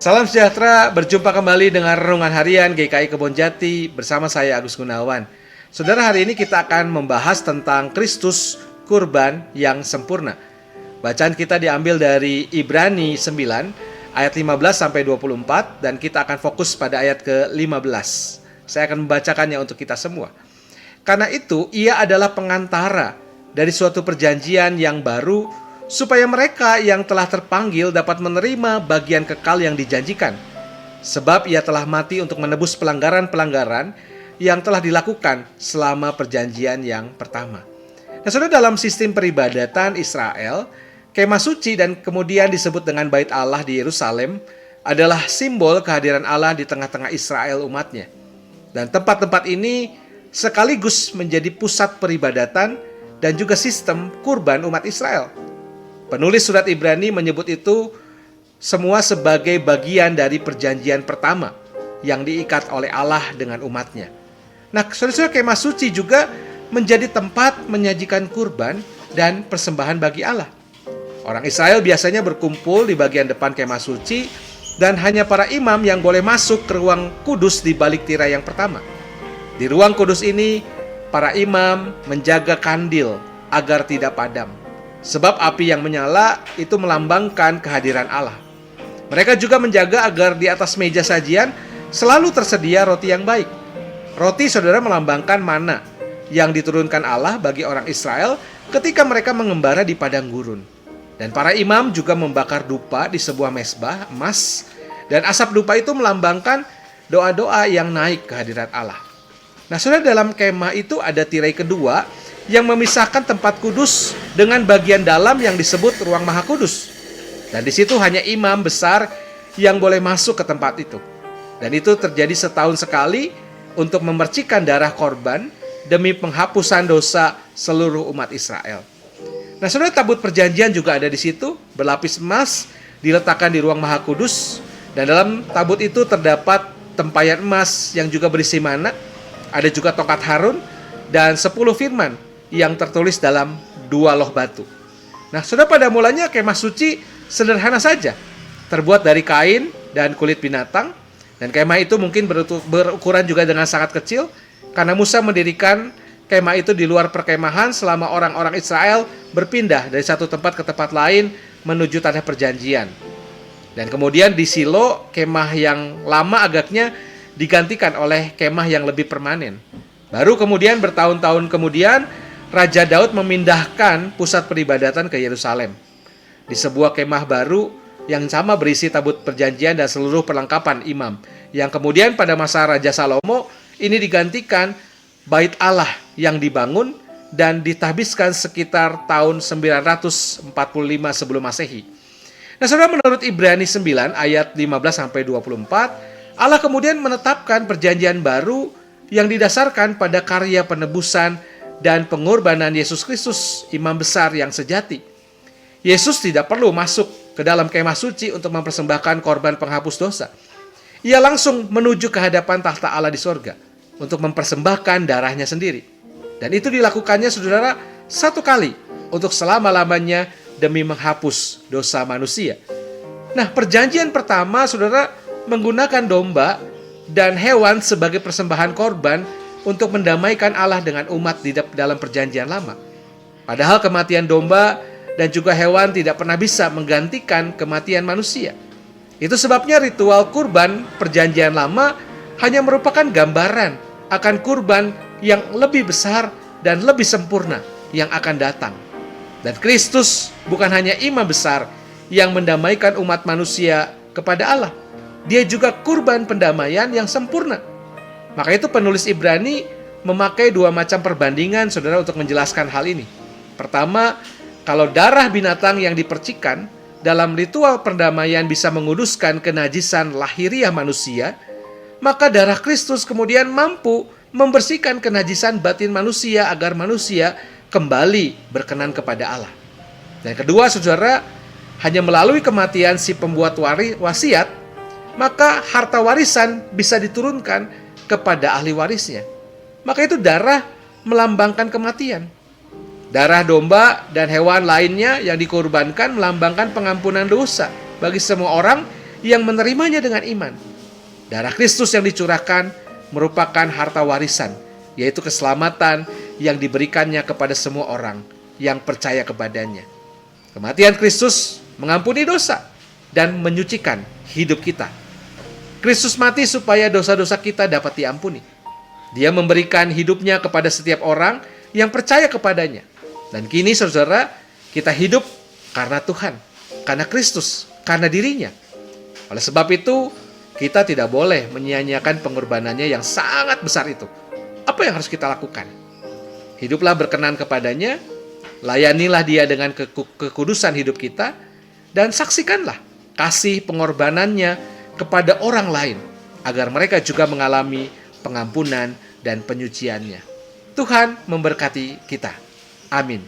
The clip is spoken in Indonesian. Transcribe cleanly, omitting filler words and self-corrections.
Salam sejahtera, berjumpa kembali dengan Renungan Harian GKI Kebonjati bersama saya Agus Gunawan. Saudara, hari ini kita akan membahas tentang Kristus kurban yang sempurna. Bacaan kita diambil dari Ibrani 9 ayat 15 sampai 24 dan kita akan fokus pada ayat ke-15. Saya akan membacakannya untuk kita semua. Karena itu, ia adalah pengantara dari suatu perjanjian yang baru supaya mereka yang telah terpanggil dapat menerima bagian kekal yang dijanjikan. Sebab ia telah mati untuk menebus pelanggaran-pelanggaran yang telah dilakukan selama perjanjian yang pertama. Nah, saudara, dalam sistem peribadatan Israel, kemah suci dan kemudian disebut dengan Bait Allah di Yerusalem adalah simbol kehadiran Allah di tengah-tengah Israel umatnya. Dan tempat-tempat ini sekaligus menjadi pusat peribadatan dan juga sistem kurban umat Israel. Penulis surat Ibrani menyebut itu semua sebagai bagian dari perjanjian pertama yang diikat oleh Allah dengan umatnya. Nah, saudara-saudara, kemah suci juga menjadi tempat menyajikan kurban dan persembahan bagi Allah. Orang Israel biasanya berkumpul di bagian depan kemah suci dan hanya para imam yang boleh masuk ke ruang kudus di balik tirai yang pertama. Di ruang kudus ini, para imam menjaga kandil agar tidak padam. Sebab api yang menyala itu melambangkan kehadiran Allah. Mereka juga menjaga agar di atas meja sajian selalu tersedia roti yang baik. Roti, saudara, melambangkan mana yang diturunkan Allah bagi orang Israel ketika mereka mengembara di padang gurun. Dan para imam juga membakar dupa di sebuah mezbah emas. Dan asap dupa itu melambangkan doa-doa yang naik ke hadirat Allah. Nah, saudara, dalam kemah itu ada tirai kedua yang memisahkan tempat kudus dengan bagian dalam yang disebut ruang maha kudus. Dan di situ hanya imam besar yang boleh masuk ke tempat itu. Dan itu terjadi setahun sekali untuk memercikan darah korban demi penghapusan dosa seluruh umat Israel. Nah, saudara, tabut perjanjian juga ada di situ, berlapis emas, diletakkan di ruang maha kudus. Dan dalam tabut itu terdapat tempayan emas yang juga berisi mana. Ada juga tongkat Harun dan 10 firman yang tertulis dalam 2 loh batu. Nah, saudara, pada mulanya kemah suci sederhana saja, terbuat dari kain dan kulit binatang. Dan kemah itu mungkin berukuran juga dengan sangat kecil, karena Musa mendirikan kemah itu di luar perkemahan selama orang-orang Israel berpindah dari satu tempat ke tempat lain menuju tanah perjanjian. Dan kemudian di Silo, kemah yang lama agaknya digantikan oleh kemah yang lebih permanen. Baru kemudian bertahun-tahun kemudian Raja Daud memindahkan pusat peribadatan ke Yerusalem, di sebuah kemah baru yang sama berisi tabut perjanjian dan seluruh perlengkapan imam, yang kemudian pada masa Raja Salomo ini digantikan Bait Allah yang dibangun dan ditahbiskan sekitar tahun 945 sebelum Masehi. Nah, saudara, menurut Ibrani 9 ayat 15 sampai 24, Allah kemudian menetapkan perjanjian baru yang didasarkan pada karya penebusan dan pengorbanan Yesus Kristus, imam besar yang sejati. Yesus tidak perlu masuk ke dalam kemah suci untuk mempersembahkan korban penghapus dosa. Ia langsung menuju ke hadapan tahta Allah di sorga untuk mempersembahkan darahnya sendiri. Dan itu dilakukannya, saudara, satu kali untuk selama-lamanya demi menghapus dosa manusia. Nah, perjanjian pertama, saudara, menggunakan domba dan hewan sebagai persembahan korban untuk mendamaikan Allah dengan umat di dalam perjanjian lama. Padahal kematian domba dan juga hewan tidak pernah bisa menggantikan kematian manusia. Itu sebabnya ritual kurban perjanjian lama hanya merupakan gambaran akan kurban yang lebih besar dan lebih sempurna yang akan datang. Dan Kristus bukan hanya imam besar yang mendamaikan umat manusia kepada Allah. Dia juga kurban pendamaian yang sempurna. Maka itu penulis Ibrani memakai 2 macam perbandingan, saudara, untuk menjelaskan hal ini. Pertama, kalau darah binatang yang dipercikan dalam ritual perdamaian bisa menguduskan kenajisan lahiriah manusia, maka darah Kristus kemudian mampu membersihkan kenajisan batin manusia agar manusia kembali berkenan kepada Allah. Dan kedua, saudara, hanya melalui kematian si pembuat wasiat, maka harta warisan bisa diturunkan kepada ahli warisnya. Maka itu darah melambangkan kematian. Darah domba dan hewan lainnya yang dikorbankan melambangkan pengampunan dosa bagi semua orang yang menerimanya dengan iman. Darah Kristus yang dicurahkan merupakan harta warisan, yaitu keselamatan yang diberikannya kepada semua orang yang percaya kepadanya. Kematian Kristus mengampuni dosa dan menyucikan hidup kita. Kristus mati supaya dosa-dosa kita dapat diampuni. Dia memberikan hidupnya kepada setiap orang yang percaya kepadanya. Dan kini saudara, kita hidup karena Tuhan, karena Kristus, karena dirinya. Oleh sebab itu, kita tidak boleh menyia-nyiakan pengorbanannya yang sangat besar itu. Apa yang harus kita lakukan? Hiduplah berkenan kepadanya, layanilah dia dengan kekudusan hidup kita, dan saksikanlah kasih pengorbanannya kepada orang lain, agar mereka juga mengalami pengampunan dan penyuciannya. Tuhan memberkati kita. Amin.